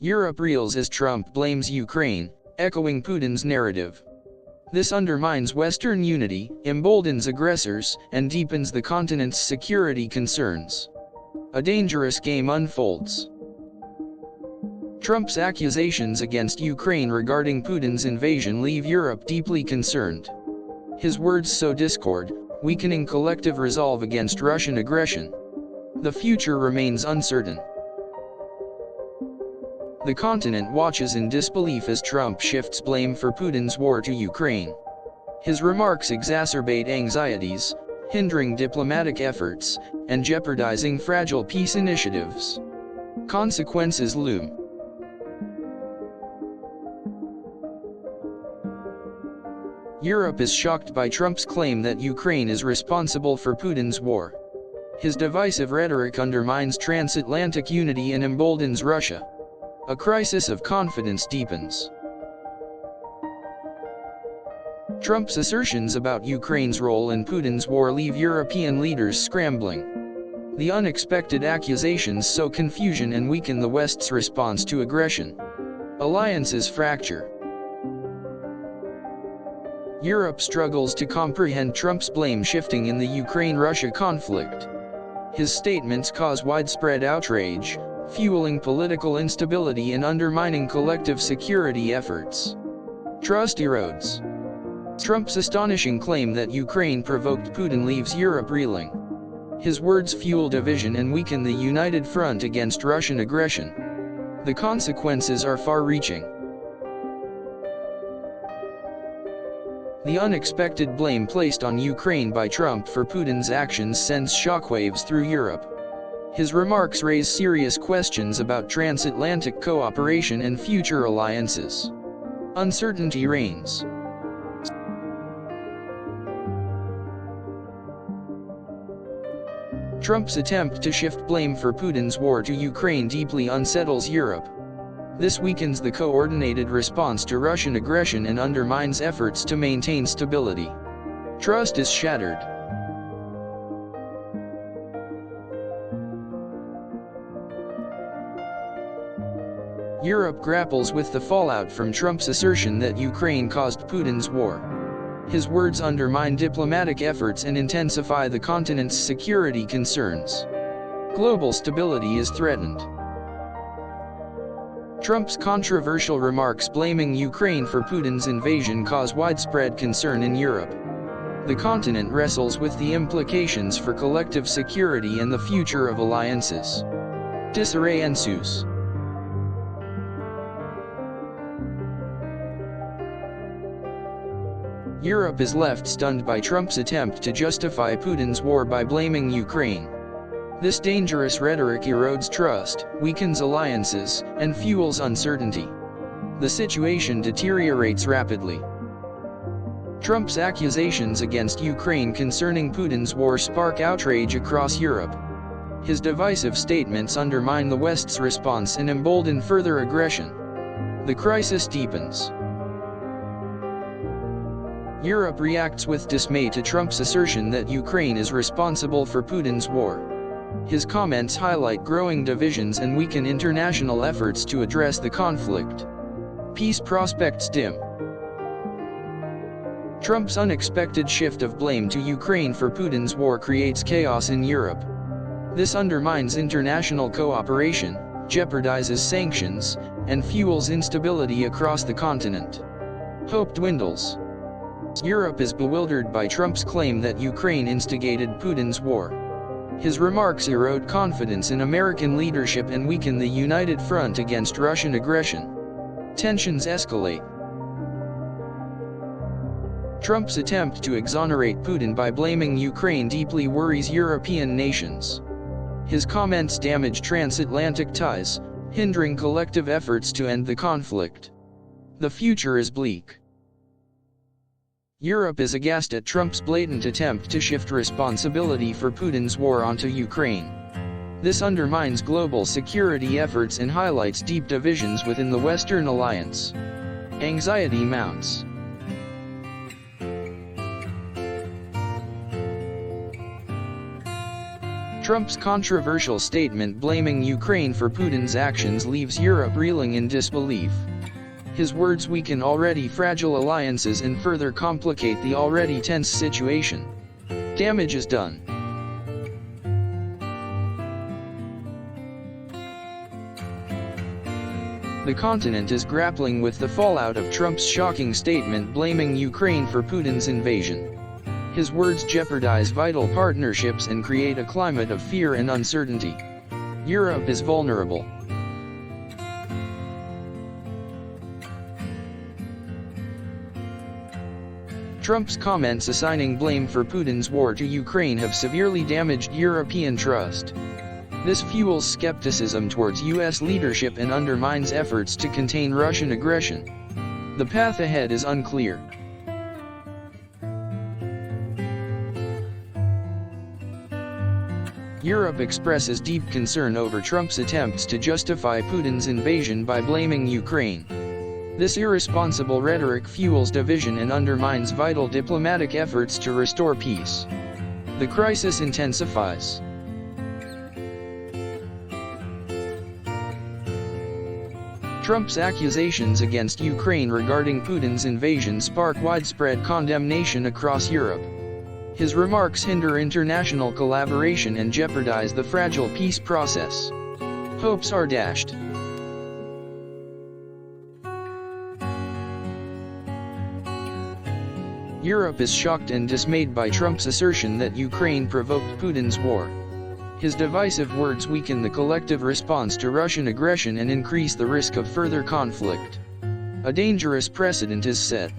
Europe reels as Trump blames Ukraine, echoing Putin's narrative. This undermines Western unity, emboldens aggressors, and deepens the continent's security concerns. A dangerous game unfolds. Trump's accusations against Ukraine regarding Putin's invasion leave Europe deeply concerned. His words sow discord, weakening collective resolve against Russian aggression. The future remains uncertain. The continent watches in disbelief as Trump shifts blame for Putin's war to Ukraine. His remarks exacerbate anxieties, hindering diplomatic efforts, and jeopardizing fragile peace initiatives. Consequences loom. Europe is shocked by Trump's claim that Ukraine is responsible for Putin's war. His divisive rhetoric undermines transatlantic unity and emboldens Russia. A crisis of confidence deepens. Trump's assertions about Ukraine's role in Putin's war leave European leaders scrambling. The unexpected accusations sow confusion and weaken the West's response to aggression. Alliances fracture. Europe struggles to comprehend Trump's blame shifting in the Ukraine-Russia conflict. His statements cause widespread outrage, fueling political instability and undermining collective security efforts. Trust erodes. Trump's astonishing claim that Ukraine provoked Putin leaves Europe reeling. His words fuel division and weaken the united front against Russian aggression. The consequences are far-reaching. The unexpected blame placed on Ukraine by Trump for Putin's actions sends shockwaves through Europe. His remarks raise serious questions about transatlantic cooperation and future alliances. Uncertainty reigns. Trump's attempt to shift blame for Putin's war to Ukraine deeply unsettles Europe. This weakens the coordinated response to Russian aggression and undermines efforts to maintain stability. Trust is shattered. Europe grapples with the fallout from Trump's assertion that Ukraine caused Putin's war. His words undermine diplomatic efforts and intensify the continent's security concerns. Global stability is threatened. Trump's controversial remarks blaming Ukraine for Putin's invasion cause widespread concern in Europe. The continent wrestles with the implications for collective security and the future of alliances. Disarray ensues. Europe is left stunned by Trump's attempt to justify Putin's war by blaming Ukraine. This dangerous rhetoric erodes trust, weakens alliances, and fuels uncertainty. The situation deteriorates rapidly. Trump's accusations against Ukraine concerning Putin's war spark outrage across Europe. His divisive statements undermine the West's response and embolden further aggression. The crisis deepens. Europe reacts with dismay to Trump's assertion that Ukraine is responsible for Putin's war. His comments highlight growing divisions and weaken international efforts to address the conflict. Peace prospects dim. Trump's unexpected shift of blame to Ukraine for Putin's war creates chaos in Europe. This undermines international cooperation, jeopardizes sanctions, and fuels instability across the continent. Hope dwindles. Europe is bewildered by Trump's claim that Ukraine instigated Putin's war. His remarks erode confidence in American leadership and weaken the united front against Russian aggression. Tensions escalate. Trump's attempt to exonerate Putin by blaming Ukraine deeply worries European nations. His comments damage transatlantic ties, hindering collective efforts to end the conflict. The future is bleak. Europe is aghast at Trump's blatant attempt to shift responsibility for Putin's war onto Ukraine. This undermines global security efforts and highlights deep divisions within the Western alliance. Anxiety mounts. Trump's controversial statement blaming Ukraine for Putin's actions leaves Europe reeling in disbelief. His words weaken already fragile alliances and further complicate the already tense situation. Damage is done. The continent is grappling with the fallout of Trump's shocking statement blaming Ukraine for Putin's invasion. His words jeopardize vital partnerships and create a climate of fear and uncertainty. Europe is vulnerable. Trump's comments assigning blame for Putin's war to Ukraine have severely damaged European trust. This fuels skepticism towards U.S. leadership and undermines efforts to contain Russian aggression. The path ahead is unclear. Europe expresses deep concern over Trump's attempts to justify Putin's invasion by blaming Ukraine. This irresponsible rhetoric fuels division and undermines vital diplomatic efforts to restore peace. The crisis intensifies. Trump's accusations against Ukraine regarding Putin's invasion spark widespread condemnation across Europe. His remarks hinder international collaboration and jeopardize the fragile peace process. Hopes are dashed. Europe is shocked and dismayed by Trump's assertion that Ukraine provoked Putin's war. His divisive words weaken the collective response to Russian aggression and increase the risk of further conflict. A dangerous precedent is set.